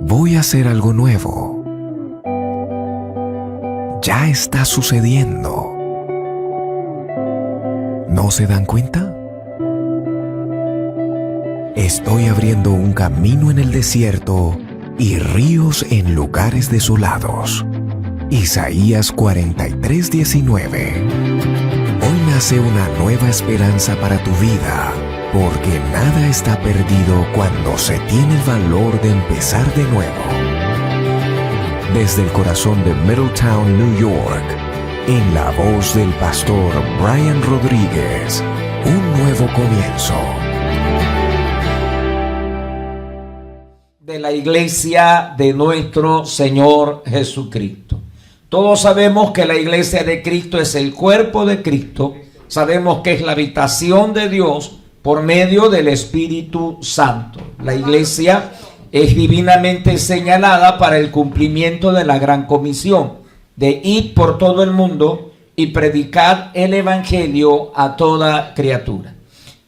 voy a hacer algo nuevo. Ya está sucediendo. ¿No se dan cuenta? Estoy abriendo un camino en el desierto y ríos en lugares desolados. Isaías 43:19. Hoy nace una nueva esperanza para tu vida, porque nada está perdido cuando se tiene el valor de empezar de nuevo. Desde el corazón de Middletown, New York, en la voz del pastor Brian Rodríguez, un nuevo comienzo. De la iglesia de nuestro Señor Jesucristo. Todos sabemos que la iglesia de Cristo es el cuerpo de Cristo. Sabemos que es la habitación de Dios por medio del Espíritu Santo. La iglesia es divinamente señalada para el cumplimiento de la gran comisión de ir por todo el mundo y predicar el evangelio a toda criatura.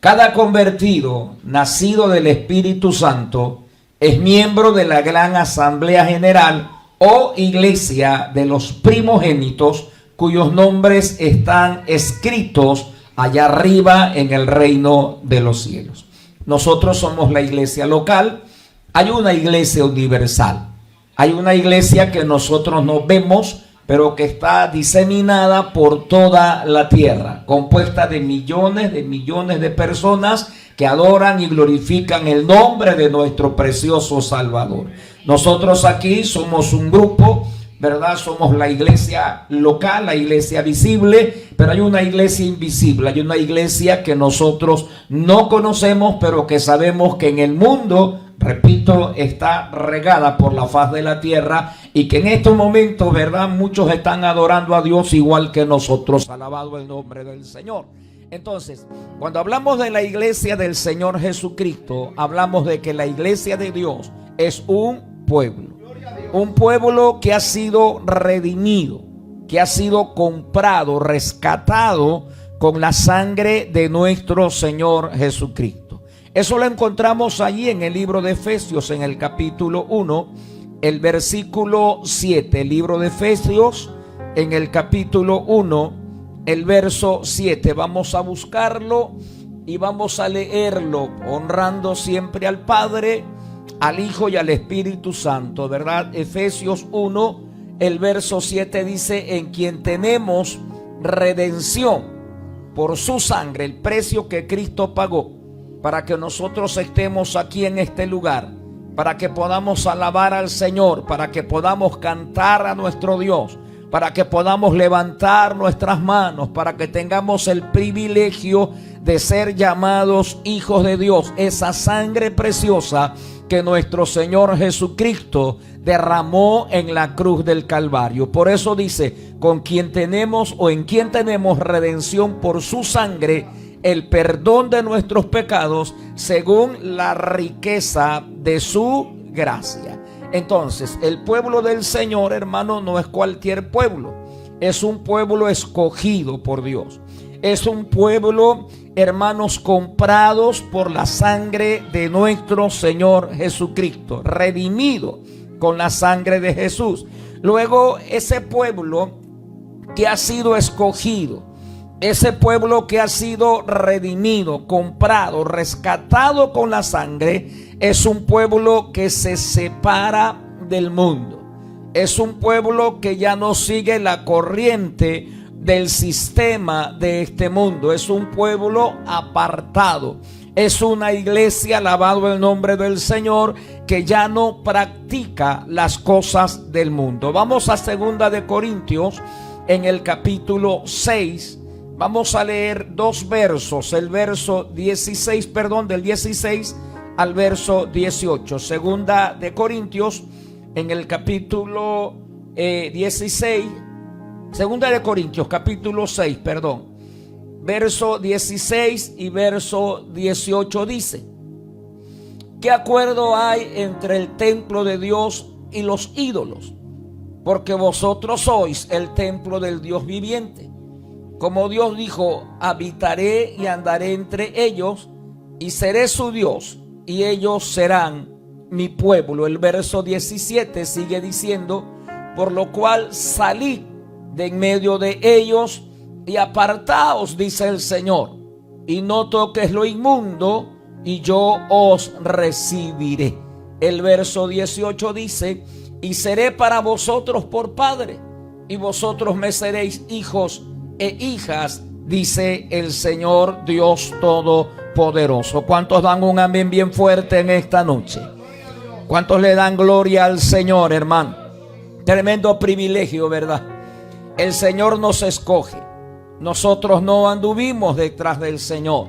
Cada convertido, nacido del Espíritu Santo, es miembro de la gran asamblea general o iglesia de los primogénitos, cuyos nombres están escritos allá arriba en el reino de los cielos. Nosotros somos la iglesia local. Hay una iglesia universal. Hay una iglesia que nosotros no vemos, pero que está diseminada por toda la tierra, compuesta de millones de personas que adoran y glorifican el nombre de nuestro precioso Salvador. Nosotros aquí somos un grupo, ¿verdad? Somos la iglesia local, la iglesia visible, pero hay una iglesia invisible, hay una iglesia que nosotros no conocemos, pero que sabemos que en el mundo, repito, está regada por la faz de la tierra y que en estos momentos, ¿verdad? Muchos están adorando a Dios igual que nosotros. Alabado el nombre del Señor. Entonces, cuando hablamos de la iglesia del Señor Jesucristo, hablamos de que la iglesia de Dios es un pueblo que ha sido redimido, que ha sido comprado, rescatado con la sangre de nuestro Señor Jesucristo. Eso lo encontramos allí en el libro de Efesios, en el capítulo 1, el versículo 7. El libro de Efesios, en el capítulo 1, el verso 7. Vamos a buscarlo y vamos a leerlo, honrando siempre al Padre, al Hijo y al Espíritu Santo, ¿verdad? Efesios 1, el verso 7 dice: en quien tenemos redención por su sangre, el precio que Cristo pagó, para que nosotros estemos aquí en este lugar, para que podamos alabar al Señor, para que podamos cantar a nuestro Dios, para que podamos levantar nuestras manos, para que tengamos el privilegio de ser llamados hijos de Dios. Esa sangre preciosa que nuestro Señor Jesucristo derramó en la cruz del Calvario. Por eso dice: con quien tenemos o en quien tenemos redención por su sangre, el perdón de nuestros pecados, según la riqueza de su gracia. Entonces, el pueblo del Señor, hermano, no es cualquier pueblo. Es un pueblo escogido por Dios. Es un pueblo, hermanos, comprados por la sangre de nuestro Señor Jesucristo, redimido con la sangre de Jesús. Luego, ese pueblo que ha sido escogido, ese pueblo que ha sido redimido, comprado, rescatado con la sangre, es un pueblo que se separa del mundo. Es un pueblo que ya no sigue la corriente del sistema de este mundo. Es un pueblo apartado. Es una iglesia, alabado el nombre del Señor, que ya no practica las cosas del mundo. Vamos a 2 de Corintios, en el capítulo 6. Vamos a leer dos versos, el verso 16, del 16 al verso 18. 2 de Corintios, en el capítulo 16, 2 de Corintios, capítulo 6, verso 16 y verso 18 dice: ¿qué acuerdo hay entre el templo de Dios y los ídolos? Porque vosotros sois el templo del Dios viviente. Como Dios dijo: habitaré y andaré entre ellos, y seré su Dios, y ellos serán mi pueblo. El verso 17 sigue diciendo: por lo cual salid de en medio de ellos y apartaos, dice el Señor, y no toques lo inmundo, y yo os recibiré. El verso 18 dice: y seré para vosotros por padre, y vosotros me seréis hijos e hijas, dice el Señor Dios Todopoderoso. ¿Cuántos dan un amén bien fuerte en esta noche? ¿Cuántos le dan gloria al Señor, hermano? Tremendo privilegio, ¿verdad? El Señor nos escoge. Nosotros no anduvimos detrás del Señor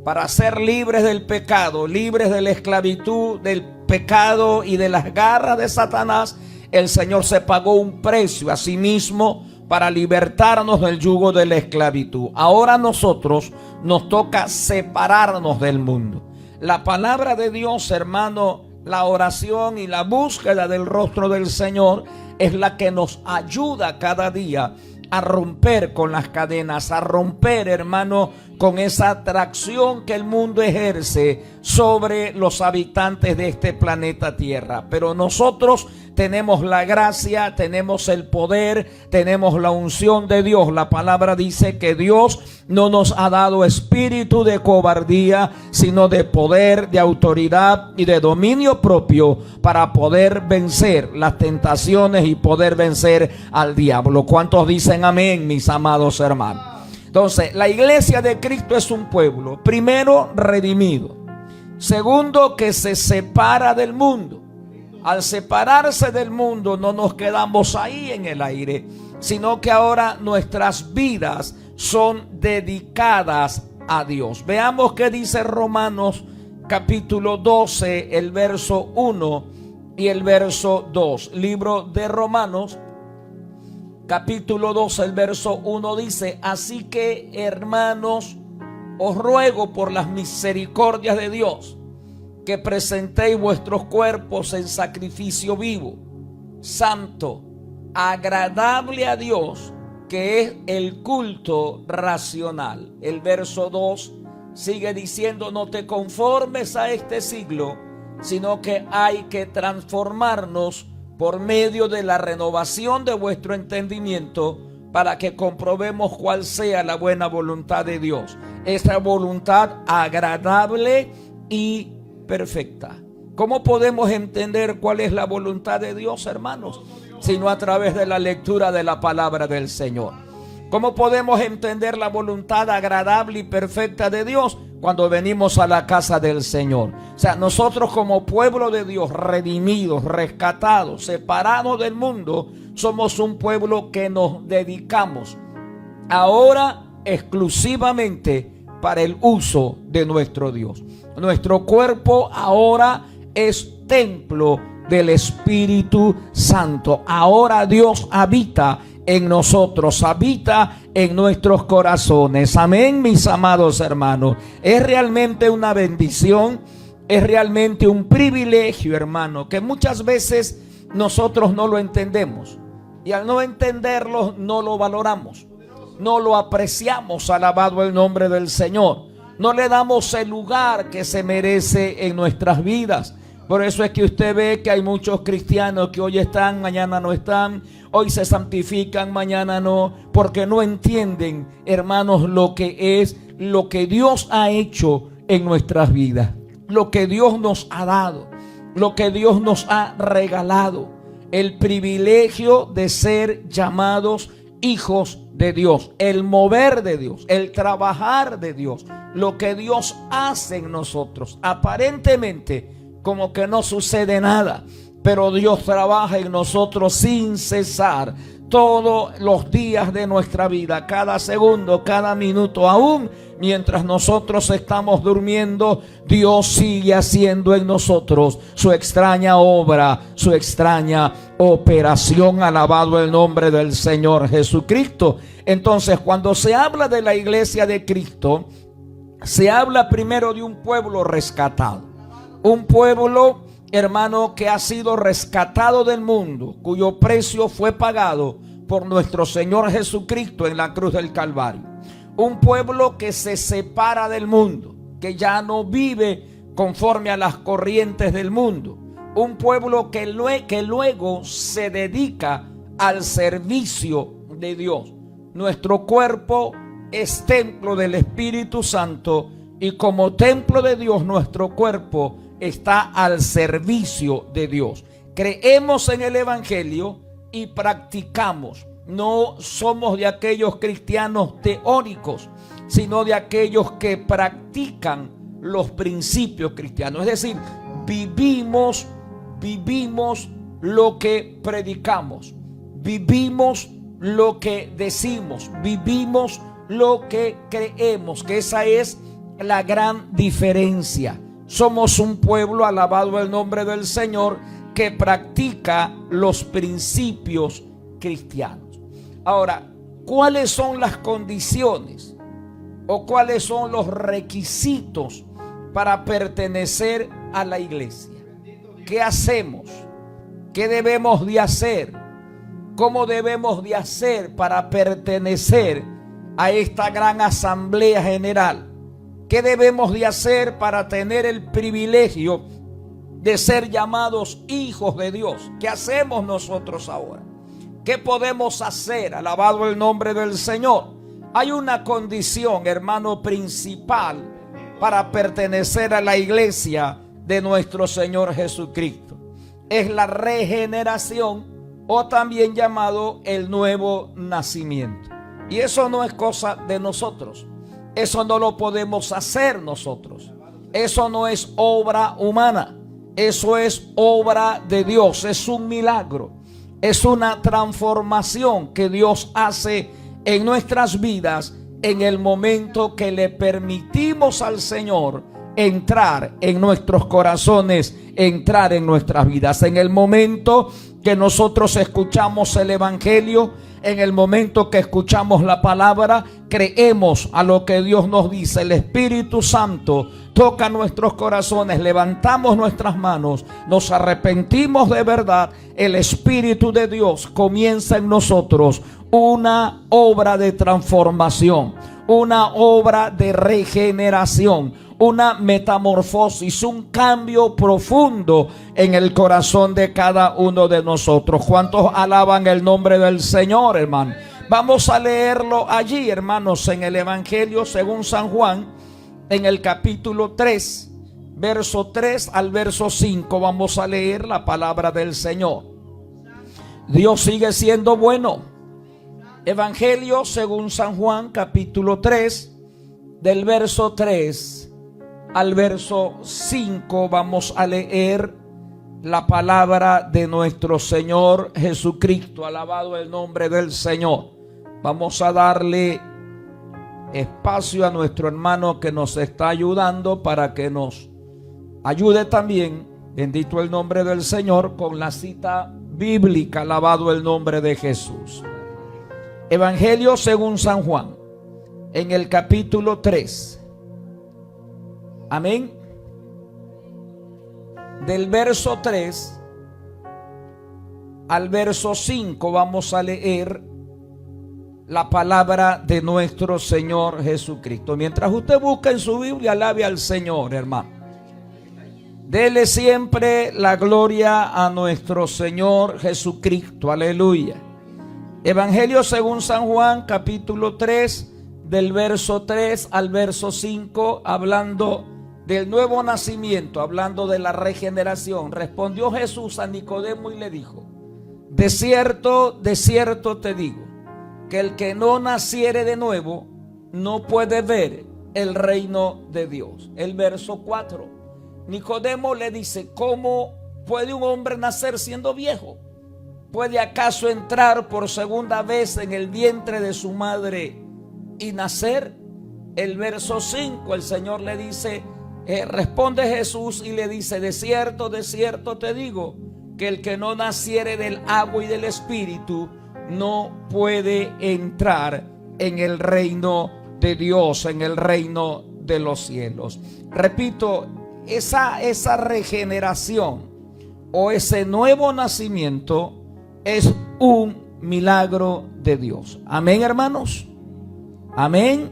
para ser libres del pecado, libres de la esclavitud del pecado y de las garras de Satanás. El Señor se pagó un precio a sí mismo para libertarnos del yugo de la esclavitud. Ahora a nosotros nos toca separarnos del mundo. La palabra de Dios, hermano, la oración y la búsqueda del rostro del Señor es la que nos ayuda cada día a romper con las cadenas, a romper, hermano, con esa atracción que el mundo ejerce sobre los habitantes de este planeta Tierra. Pero nosotros tenemos la gracia, tenemos el poder, tenemos la unción de Dios. La palabra dice que Dios no nos ha dado espíritu de cobardía, sino de poder, de autoridad y de dominio propio, para poder vencer las tentaciones y poder vencer al diablo. ¿Cuántos dicen amén, mis amados hermanos? Entonces, la iglesia de Cristo es un pueblo, primero, redimido. Segundo, que se separa del mundo. Al separarse del mundo no nos quedamos ahí en el aire, sino que ahora nuestras vidas son dedicadas a Dios. Veamos qué dice Romanos capítulo 12, el verso 1 y el verso 2. Libro de Romanos capítulo 12, el verso 1 dice: así que, hermanos, os ruego por las misericordias de Dios que presentéis vuestros cuerpos en sacrificio vivo, santo, agradable a Dios, que es el culto racional. El verso 2 sigue diciendo: no te conformes a este siglo, sino que hay que transformarnos por medio de la renovación de vuestro entendimiento, para que comprobemos cuál sea la buena voluntad de Dios, esa voluntad agradable y perfecta. ¿Cómo podemos entender cuál es la voluntad de Dios, hermanos? Sino a través de la lectura de la palabra del Señor. ¿Cómo podemos entender la voluntad agradable y perfecta de Dios? Cuando venimos a la casa del Señor. O sea, nosotros como pueblo de Dios, redimidos, rescatados, separados del mundo, somos un pueblo que nos dedicamos ahora exclusivamente para el uso de nuestro Dios. Nuestro cuerpo ahora es templo del Espíritu Santo. Ahora Dios habita en nosotros, habita en nuestros corazones. Amén, mis amados hermanos. Es realmente una bendición, es realmente un privilegio, hermano, que muchas veces nosotros no lo entendemos. Y al no entenderlo, no lo valoramos, no lo apreciamos. Alabado el nombre del Señor. No le damos el lugar que se merece en nuestras vidas. Por eso es que usted ve que hay muchos cristianos que hoy están, mañana no están, hoy se santifican, mañana no, porque no entienden, hermanos, lo que es, lo que Dios ha hecho en nuestras vidas, lo que Dios nos ha dado, lo que Dios nos ha regalado, el privilegio de ser llamados hijos de Dios, el mover de Dios, el trabajar de Dios, lo que Dios hace en nosotros. Aparentemente como que no sucede nada, pero Dios trabaja en nosotros sin cesar todos los días de nuestra vida, cada segundo, cada minuto, aún mientras nosotros estamos durmiendo. Dios sigue haciendo en nosotros su extraña obra, su extraña operación. Alabado el nombre del Señor Jesucristo. Entonces, cuando se habla de la iglesia de Cristo, se habla primero de un pueblo rescatado. Un pueblo, hermano, que ha sido rescatado del mundo, cuyo precio fue pagado por nuestro Señor Jesucristo en la cruz del Calvario. Un pueblo que se separa del mundo, que ya no vive conforme a las corrientes del mundo, un pueblo que luego se dedica al servicio de Dios. Nuestro cuerpo es templo del Espíritu Santo y como templo de Dios nuestro cuerpo está al servicio de Dios. Creemos en el Evangelio y practicamos. No somos de aquellos cristianos teóricos, sino de aquellos que practican los principios cristianos. Es decir, vivimos lo que predicamos, vivimos lo que decimos, vivimos lo que creemos, que esa es la gran diferencia. Somos un pueblo, alabado el nombre del Señor, que practica los principios cristianos. Ahora, ¿cuáles son las condiciones o cuáles son los requisitos para pertenecer a la iglesia? ¿Qué hacemos? ¿Qué debemos de hacer? ¿Cómo debemos de hacer para pertenecer a esta gran asamblea general? ¿Qué debemos de hacer para tener el privilegio de ser llamados hijos de Dios? ¿Qué hacemos nosotros ahora? ¿Qué podemos hacer? Alabado el nombre del Señor. Hay una condición, hermano, principal para pertenecer a la iglesia de nuestro Señor Jesucristo. Es la regeneración, o también llamado el nuevo nacimiento. Y eso no es cosa de nosotros. Eso no lo podemos hacer nosotros. Eso no es obra humana. Eso es obra de Dios. Es un milagro. Es una transformación que Dios hace en nuestras vidas en el momento que le permitimos al Señor entrar en nuestros corazones, entrar en nuestras vidas. En el momento que nosotros escuchamos el Evangelio, en el momento que escuchamos la palabra, creemos a lo que Dios nos dice. El Espíritu Santo toca nuestros corazones, levantamos nuestras manos, nos arrepentimos de verdad. El Espíritu de Dios comienza en nosotros una obra de transformación, una obra de regeneración, una metamorfosis, un cambio profundo en el corazón de cada uno de nosotros. ¿Cuántos alaban el nombre del Señor, hermano? Vamos a leerlo allí, hermanos, en el Evangelio según San Juan, en el capítulo 3, verso 3 al verso 5. Vamos a leer la palabra del Señor. Dios sigue siendo bueno. Evangelio según San Juan, capítulo 3, del verso 3 al verso 5, vamos a leer la palabra de nuestro Señor Jesucristo. Alabado el nombre del Señor. Vamos a darle espacio a nuestro hermano que nos está ayudando para que nos ayude también, bendito el nombre del Señor, con la cita bíblica. Alabado el nombre de Jesús. Evangelio según San Juan, en el capítulo 3. Amén. Del verso 3 al verso 5 vamos a leer la palabra de nuestro Señor Jesucristo. Mientras usted busca en su Biblia, alabe al Señor, hermano. Dele siempre la gloria a nuestro Señor Jesucristo. Aleluya. Evangelio según San Juan, capítulo 3, del verso 3 al verso 5, hablando del nuevo nacimiento, hablando de la regeneración. Respondió Jesús a Nicodemo y le dijo: de cierto te digo, que el que no naciere de nuevo no puede ver el reino de Dios. El verso 4, Nicodemo le dice: ¿cómo puede un hombre nacer siendo viejo? ¿Puede acaso entrar por segunda vez en el vientre de su madre y nacer? El verso 5, el Señor le dice, responde Jesús y le dice: de cierto te digo, que el que no naciere del agua y del Espíritu no puede entrar en el reino de Dios, en el reino de los cielos. Repito, esa regeneración o ese nuevo nacimiento es un milagro de Dios. Amén, hermanos. Amén.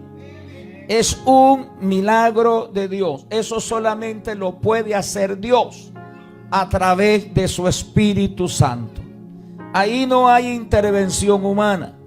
Es un milagro de Dios. Eso solamente lo puede hacer Dios. a través de su Espíritu Santo. Ahí no hay intervención humana.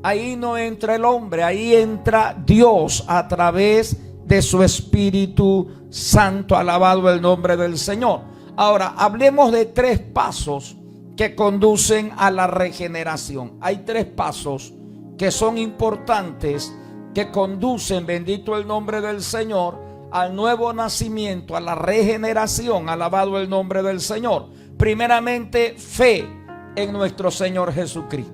Ahí no entra el hombre, ahí entra Dios a través de su Espíritu Santo. Alabado el nombre del Señor. Ahora, hablemos de 3 pasos que conducen a la regeneración. Hay 3 pasos que son importantes, que conducen, bendito el nombre del Señor, al nuevo nacimiento, a la regeneración. Alabado el nombre del Señor. Primeramente, fe en nuestro Señor Jesucristo.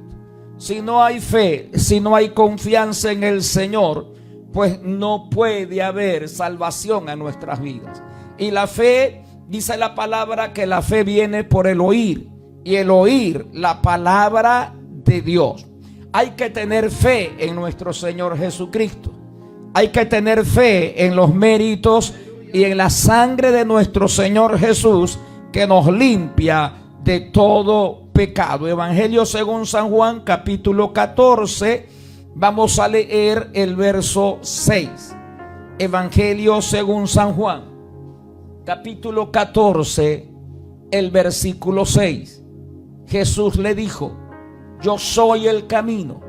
Si no hay fe, si no hay confianza en el Señor, pues no puede haber salvación en nuestras vidas. Y la fe, dice la palabra, que la fe viene por el oír, y el oír la palabra de Dios. Hay que tener fe en nuestro Señor Jesucristo. Hay que tener fe en los méritos y en la sangre de nuestro Señor Jesús, que nos limpia de todo pecado. Evangelio según San Juan, capítulo 14. Vamos a leer el verso 6. Evangelio según San Juan, capítulo 14, el versículo 6. Jesús le dijo: yo soy el camino,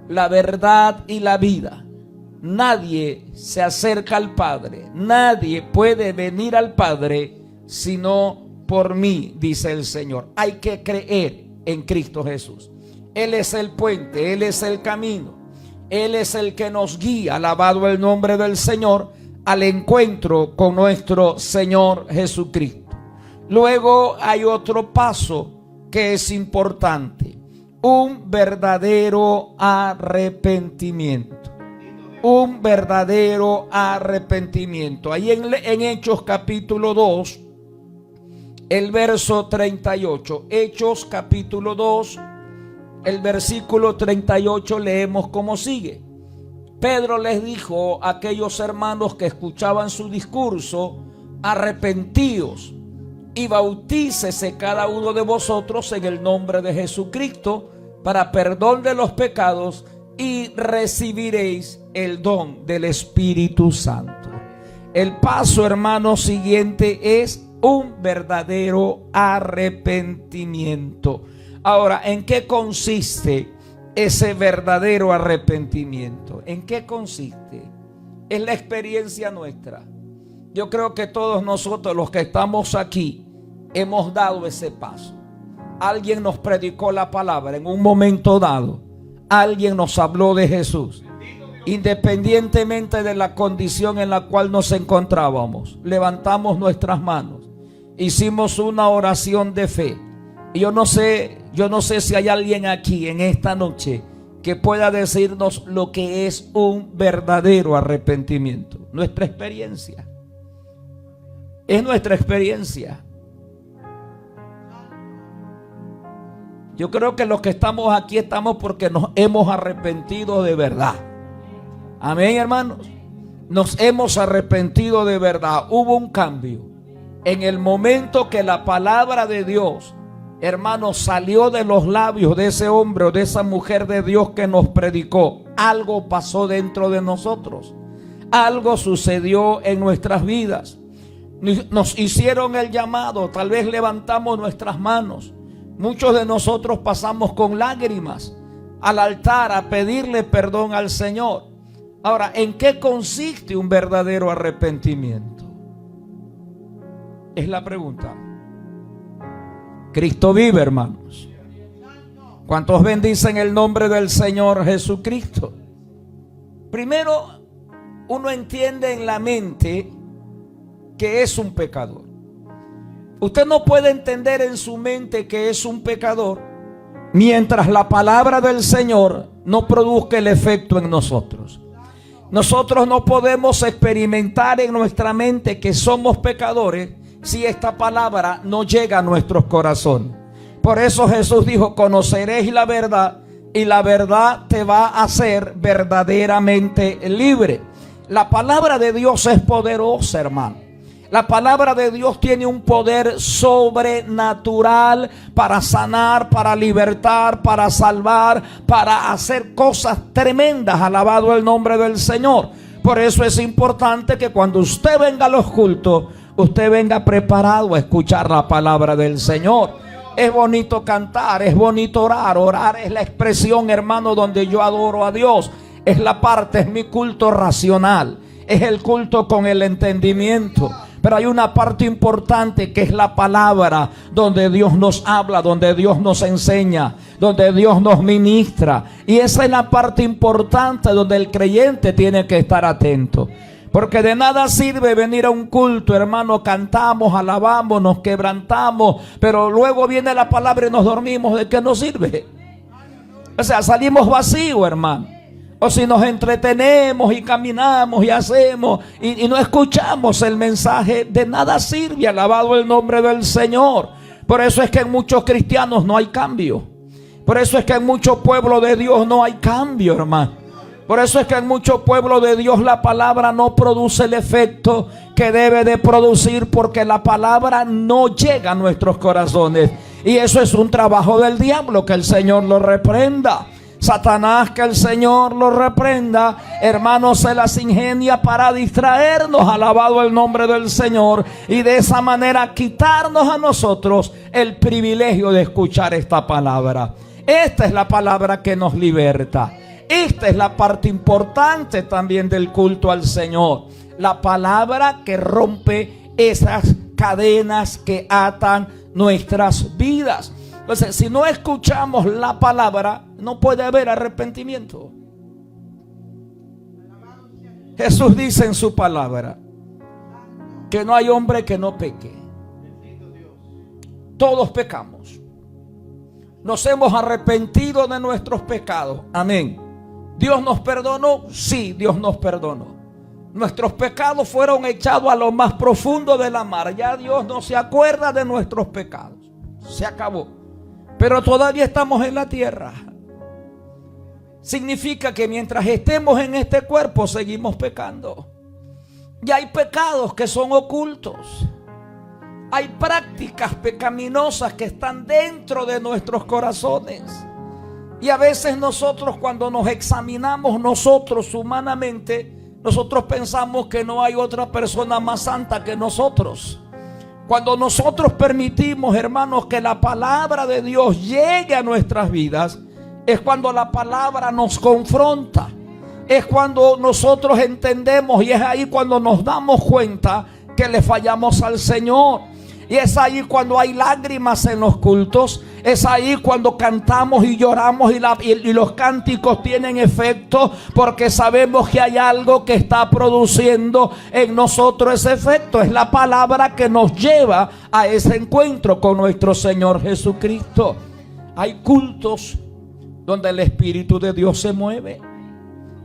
la verdad y la vida. Nadie se acerca al Padre, nadie puede venir al Padre sino por mí, dice el Señor. Hay que creer en Cristo Jesús. Él es el puente, Él es el camino, Él es el que nos guía, alabado el nombre del Señor, al encuentro con nuestro Señor Jesucristo. Luego hay otro paso que es importante: un verdadero arrepentimiento. Un verdadero arrepentimiento. Ahí en Hechos capítulo 2, el verso 38. Hechos capítulo 2, el versículo 38, leemos como sigue. Pedro les dijo a aquellos hermanos que escuchaban su discurso: arrepentíos y bautícese cada uno de vosotros en el nombre de Jesucristo para perdón de los pecados, y recibiréis el don del Espíritu Santo. El paso, hermano, siguiente es un verdadero arrepentimiento. Ahora, ¿en qué consiste ese verdadero arrepentimiento? ¿En qué consiste? Es la experiencia nuestra. Yo creo que todos nosotros los que estamos aquí hemos dado ese paso. Alguien nos predicó la palabra en un momento dado. Alguien nos habló de Jesús. Independientemente de la condición en la cual nos encontrábamos, levantamos nuestras manos, hicimos una oración de fe. Y yo no sé si hay alguien aquí en esta noche que pueda decirnos lo que es un verdadero arrepentimiento. Nuestra experiencia. Es nuestra experiencia. Yo creo que los que estamos aquí estamos porque nos hemos arrepentido de verdad. Amén, hermanos. Nos hemos arrepentido de verdad. Hubo un cambio. En el momento que la palabra de Dios, hermanos, salió de los labios de ese hombre o de esa mujer de Dios que nos predicó, algo pasó dentro de nosotros. Algo sucedió en nuestras vidas. Nos hicieron el llamado, tal vez levantamos nuestras manos. Muchos de nosotros pasamos con lágrimas al altar a pedirle perdón al Señor. Ahora, ¿en qué consiste un verdadero arrepentimiento? Es la pregunta. Cristo vive, hermanos. ¿Cuántos bendicen el nombre del Señor Jesucristo? Primero, uno entiende en la mente que es un pecador. Usted no puede entender en su mente que es un pecador mientras la palabra del Señor no produzca el efecto en nosotros. Nosotros no podemos experimentar en nuestra mente que somos pecadores si esta palabra no llega a nuestros corazones. Por eso Jesús dijo: conoceréis la verdad y la verdad te va a hacer verdaderamente libre. La palabra de Dios es poderosa, hermano. La palabra de Dios tiene un poder sobrenatural para sanar, para libertar, para salvar, para hacer cosas tremendas. Alabado el nombre del Señor. Por eso es importante que cuando usted venga a los cultos, usted venga preparado a escuchar la palabra del Señor. Es bonito cantar, es bonito orar. Orar es la expresión, hermano, donde yo adoro a Dios. Es la parte, es mi culto racional. Es el culto con el entendimiento. Pero hay una parte importante que es la palabra, donde Dios nos habla, donde Dios nos enseña, donde Dios nos ministra. Y esa es la parte importante donde el creyente tiene que estar atento. Porque de nada sirve venir a un culto, hermano, cantamos, alabamos, nos quebrantamos, pero luego viene la palabra y nos dormimos. ¿De qué nos sirve? O sea, salimos vacíos, hermano. O si nos entretenemos y caminamos y hacemos y no escuchamos el mensaje, de nada sirve. Alabado el nombre del Señor. Por eso es que en muchos cristianos no hay cambio. Por eso es que en muchos pueblos de Dios no hay cambio, hermano. Por eso es que en muchos pueblos de Dios la palabra no produce el efecto que debe de producir, porque la palabra no llega a nuestros corazones. Y eso es un trabajo del diablo, que el Señor lo reprenda. Satanás, que el Señor lo reprenda, hermanos, se las ingenia para distraernos, alabado el nombre del Señor, y de esa manera quitarnos a nosotros el privilegio de escuchar esta palabra. Esta es la palabra que nos liberta. Esta es la parte importante también del culto al Señor. La palabra que rompe esas cadenas que atan nuestras vidas. Entonces, si no escuchamos la palabra, no puede haber arrepentimiento. Jesús dice en su palabra que no hay hombre que no peque. Todos pecamos. Nos hemos arrepentido de nuestros pecados. Amén. ¿Dios nos perdonó? Sí, Dios nos perdonó. Nuestros pecados fueron echados a lo más profundo de la mar. Ya Dios no se acuerda de nuestros pecados. Se acabó. Pero todavía estamos en la tierra. Significa que mientras estemos en este cuerpo seguimos pecando. Y hay pecados que son ocultos. Hay prácticas pecaminosas que están dentro de nuestros corazones. Y a veces nosotros, cuando nos examinamos nosotros humanamente, nosotros pensamos que no hay otra persona más santa que nosotros. Cuando nosotros permitimos, hermanos, que la palabra de Dios llegue a nuestras vidas, es cuando la palabra nos confronta. Es cuando nosotros entendemos, y es ahí cuando nos damos cuenta que le fallamos al Señor. Y es ahí cuando hay lágrimas en los cultos. Es ahí cuando cantamos y lloramos y los cánticos tienen efecto, porque sabemos que hay algo que está produciendo en nosotros ese efecto. Es la palabra que nos lleva a ese encuentro con nuestro Señor Jesucristo. Hay cultos donde el Espíritu de Dios se mueve.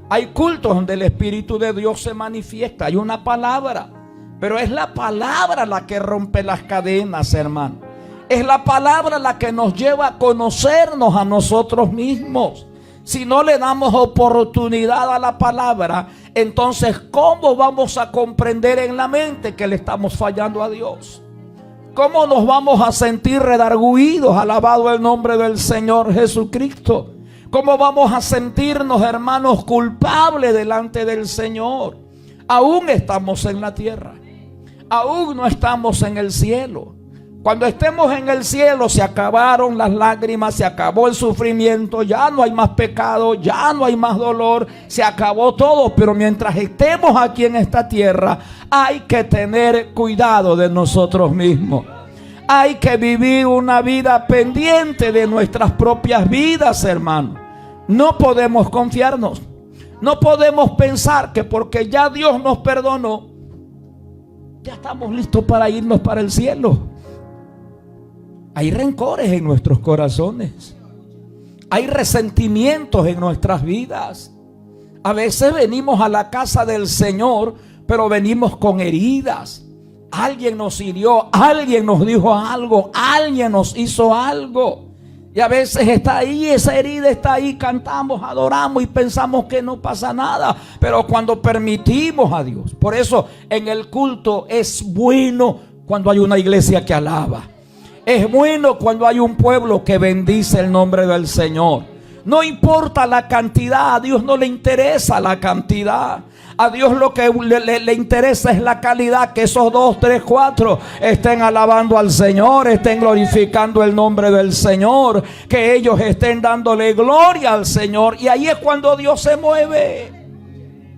Hay cultos donde el Espíritu de Dios se manifiesta. Hay una palabra. Pero es la palabra la que rompe las cadenas, hermano. Es la palabra la que nos lleva a conocernos a nosotros mismos. Si no le damos oportunidad a la palabra, entonces ¿cómo vamos a comprender en la mente que le estamos fallando a Dios? ¿Cómo nos vamos a sentir redarguidos? Alabado el nombre del Señor Jesucristo. ¿Cómo vamos a sentirnos, hermanos, culpables delante del Señor? Aún estamos en la tierra. Aún no estamos en el cielo. Cuando estemos en el cielo, se acabaron las lágrimas, se acabó el sufrimiento, ya no hay más pecado, ya no hay más dolor, se acabó todo. Pero mientras estemos aquí en esta tierra, hay que tener cuidado de nosotros mismos. Hay que vivir una vida pendiente de nuestras propias vidas, hermano. No podemos confiarnos. No podemos pensar que porque ya Dios nos perdonó, ya estamos listos para irnos para el cielo. Hay rencores en nuestros corazones. Hay resentimientos en nuestras vidas. A veces venimos a la casa del Señor, pero venimos con heridas. Alguien nos hirió, alguien nos dijo algo, alguien nos hizo algo. Y a veces está ahí, esa herida está ahí, cantamos, adoramos y pensamos que no pasa nada. Pero cuando permitimos a Dios, por eso en el culto es bueno cuando hay una iglesia que alaba. Es bueno cuando hay un pueblo que bendice el nombre del Señor. No importa la cantidad, a Dios no le interesa la cantidad. A Dios lo que le interesa es la calidad, que esos 2, 3, 4 estén alabando al Señor, estén glorificando el nombre del Señor, que ellos estén dándole gloria al Señor. Y ahí es cuando Dios se mueve.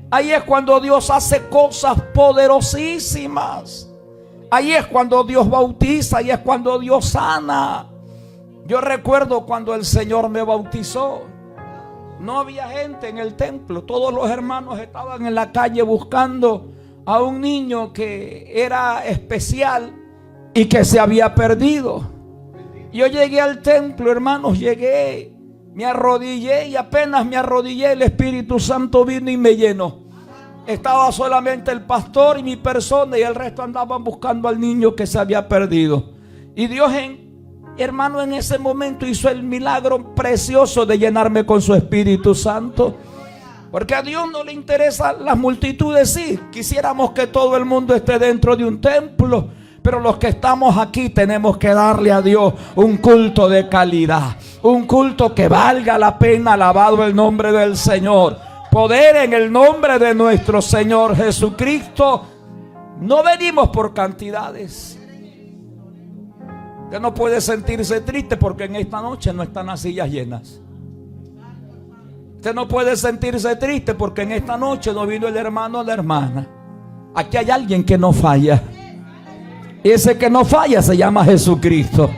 Ahí es cuando Dios hace cosas poderosísimas. Ahí es cuando Dios bautiza, ahí es cuando Dios sana. Yo recuerdo cuando el Señor me bautizó. No había gente en el templo. Todos los hermanos estaban en la calle buscando a un niño que era especial y que se había perdido. Yo llegué al templo, hermanos, llegué, me arrodillé y apenas me arrodillé, el Espíritu Santo vino y me llenó. Estaba solamente el pastor y mi persona, y el resto andaban buscando al niño que se había perdido. Y Dios, hermano, en ese momento hizo el milagro precioso de llenarme con su Espíritu Santo. Porque a Dios no le interesan las multitudes. Sí, quisiéramos que todo el mundo esté dentro de un templo, pero los que estamos aquí tenemos que darle a Dios un culto de calidad, un culto que valga la pena. Alabado el nombre del Señor. Poder en el nombre de nuestro Señor Jesucristo. No venimos por cantidades. Usted no puede sentirse triste porque en esta noche no están las sillas llenas. Usted no puede sentirse triste porque en esta noche no vino el hermano o la hermana. Aquí hay alguien que no falla. Y ese que no falla se llama Jesucristo.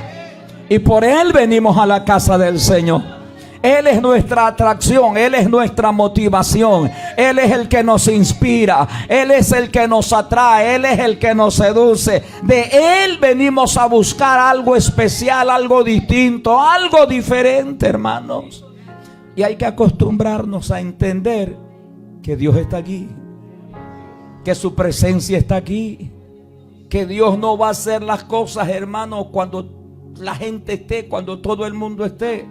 Y por Él venimos a la casa del Señor. Él es nuestra atracción, Él es nuestra motivación, Él es el que nos inspira, Él es el que nos atrae, Él es el que nos seduce. De Él venimos a buscar algo especial, algo distinto, algo diferente, hermanos. Y hay que acostumbrarnos a entender que Dios está aquí, que su presencia está aquí, que Dios no va a hacer las cosas, hermanos, cuando la gente esté, cuando todo el mundo esté.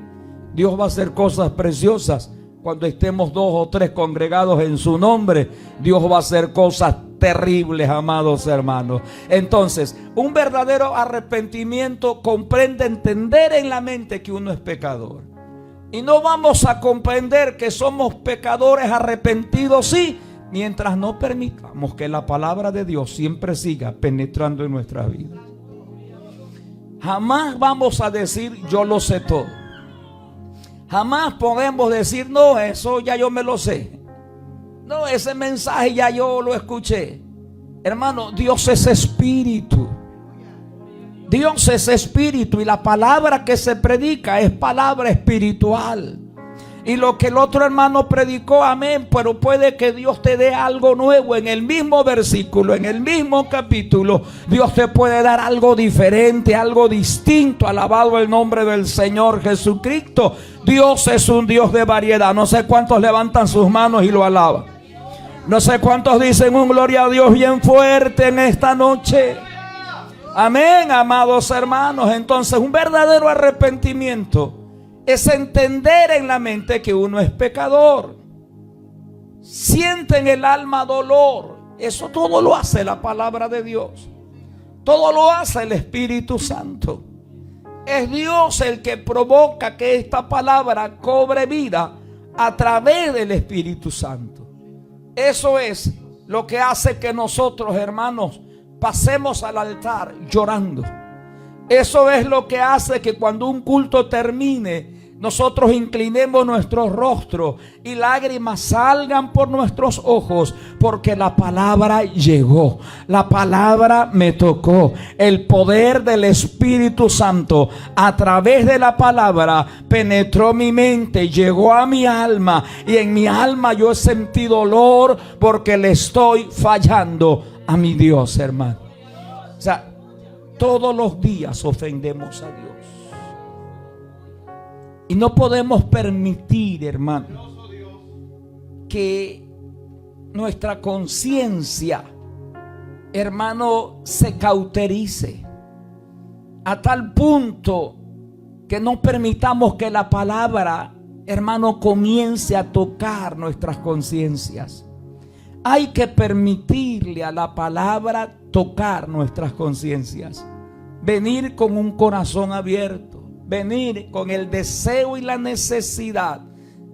Dios va a hacer cosas preciosas cuando estemos 2 o 3 congregados en su nombre. Dios va a hacer cosas terribles, amados hermanos. Entonces, un verdadero arrepentimiento comprende entender en la mente que uno es pecador. Y no vamos a comprender que somos pecadores arrepentidos, sí, mientras no permitamos que la palabra de Dios siempre siga penetrando en nuestra vida. Jamás vamos a decir yo lo sé todo. Jamás podemos decir, no, eso ya yo me lo sé. No, ese mensaje ya yo lo escuché. Hermano, Dios es espíritu. Dios es espíritu y la palabra que se predica es palabra espiritual. Y lo que el otro hermano predicó, amén, pero puede que Dios te dé algo nuevo en el mismo versículo, en el mismo capítulo. Dios te puede dar algo diferente, algo distinto. Alabado el nombre del Señor Jesucristo. Dios es un Dios de variedad. No sé cuántos levantan sus manos y lo alaban. No sé cuántos dicen un gloria a Dios bien fuerte en esta noche. Amén, amados hermanos. Entonces, un verdadero arrepentimiento es entender en la mente que uno es pecador. Siente en el alma dolor. Eso todo lo hace la palabra de Dios. Todo lo hace el Espíritu Santo. Es Dios el que provoca que esta palabra cobre vida a través del Espíritu Santo. Eso es lo que hace que nosotros, hermanos, pasemos al altar llorando. Eso es lo que hace que cuando un culto termine, nosotros inclinemos nuestro rostro y lágrimas salgan por nuestros ojos, porque la palabra llegó, la palabra me tocó. El poder del Espíritu Santo a través de la palabra penetró mi mente, llegó a mi alma, y en mi alma yo he sentido dolor porque le estoy fallando a mi Dios, hermano. O sea, todos los días ofendemos a Dios. Y no podemos permitir, hermano, que nuestra conciencia, hermano, se cauterice a tal punto que no permitamos que la palabra, hermano, comience a tocar nuestras conciencias. Hay que permitirle a la palabra tocar nuestras conciencias. Venir con un corazón abierto. Venir con el deseo y la necesidad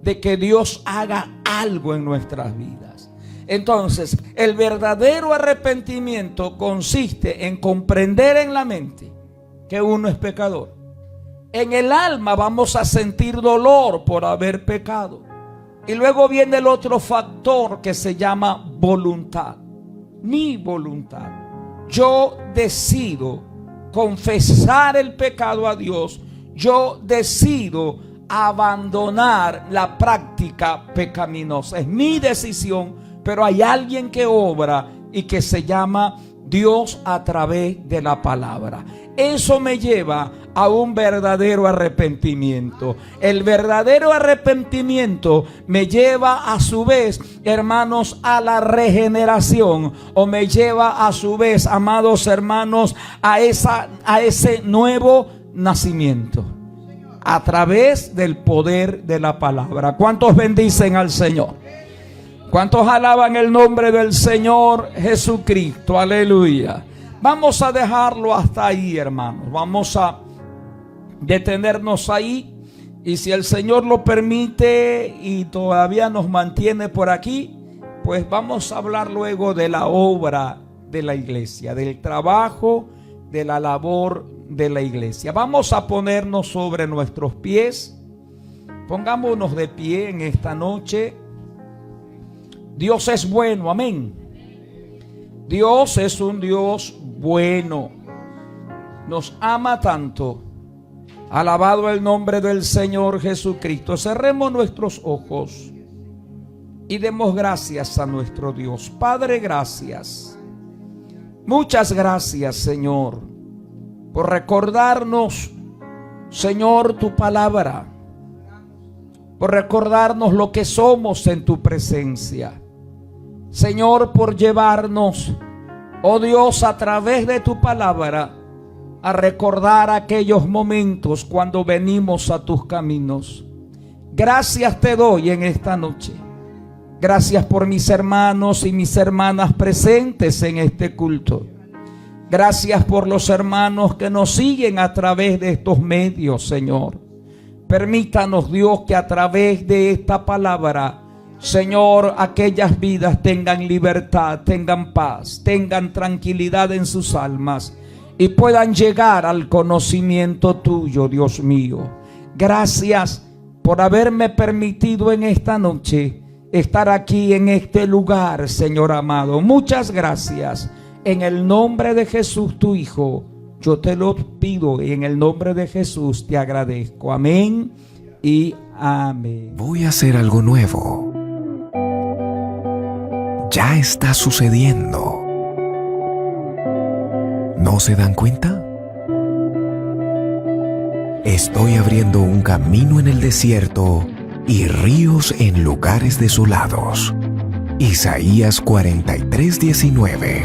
de que Dios haga algo en nuestras vidas. Entonces, el verdadero arrepentimiento consiste en comprender en la mente que uno es pecador. En el alma vamos a sentir dolor por haber pecado. Y luego viene el otro factor que se llama voluntad. Mi voluntad. Yo decido confesar el pecado a Dios. Yo decido abandonar la práctica pecaminosa. Es mi decisión, pero hay alguien que obra y que se llama Dios a través de la palabra. Eso me lleva a un verdadero arrepentimiento. El verdadero arrepentimiento me lleva a su vez, hermanos, a la regeneración, o me lleva a su vez, amados hermanos, a ese nuevo nacimiento a través del poder de la palabra. ¿Cuántos bendicen al Señor? ¿Cuántos alaban el nombre del Señor Jesucristo? Aleluya. Vamos a dejarlo hasta ahí, hermanos. Vamos a detenernos ahí. Y si el Señor lo permite y todavía nos mantiene por aquí, pues vamos a hablar luego de la obra de la iglesia, del trabajo, de la labor de la iglesia. Vamos a ponernos sobre nuestros pies. Pongámonos de pie en esta noche. Dios es bueno, amén. Dios es un Dios bueno. Nos ama tanto. Alabado el nombre del Señor Jesucristo. Cerremos nuestros ojos y demos gracias a nuestro Dios. Padre, gracias. Muchas gracias, Señor, por recordarnos, Señor, tu palabra, por recordarnos lo que somos en tu presencia. Señor, por llevarnos, oh Dios, a través de tu palabra, a recordar aquellos momentos cuando venimos a tus caminos. Gracias te doy en esta noche. Gracias por mis hermanos y mis hermanas presentes en este culto. Gracias por los hermanos que nos siguen a través de estos medios, Señor. Permítanos, Dios, que a través de esta palabra, Señor, aquellas vidas tengan libertad, tengan paz, tengan tranquilidad en sus almas y puedan llegar al conocimiento tuyo, Dios mío. Gracias por haberme permitido en esta noche estar aquí en este lugar, Señor amado. Muchas gracias. En el nombre de Jesús, tu Hijo, yo te lo pido y en el nombre de Jesús te agradezco. Amén y amén. Voy a hacer algo nuevo. Ya está sucediendo. ¿No se dan cuenta? Estoy abriendo un camino en el desierto y ríos en lugares desolados. Isaías 43:19.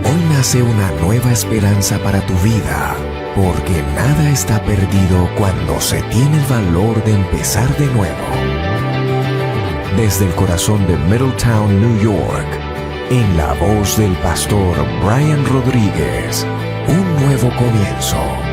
Hoy nace una nueva esperanza para tu vida, porque nada está perdido cuando se tiene el valor de empezar de nuevo. Desde el corazón de Middletown, New York, en la voz del pastor Brian Rodríguez, un nuevo comienzo.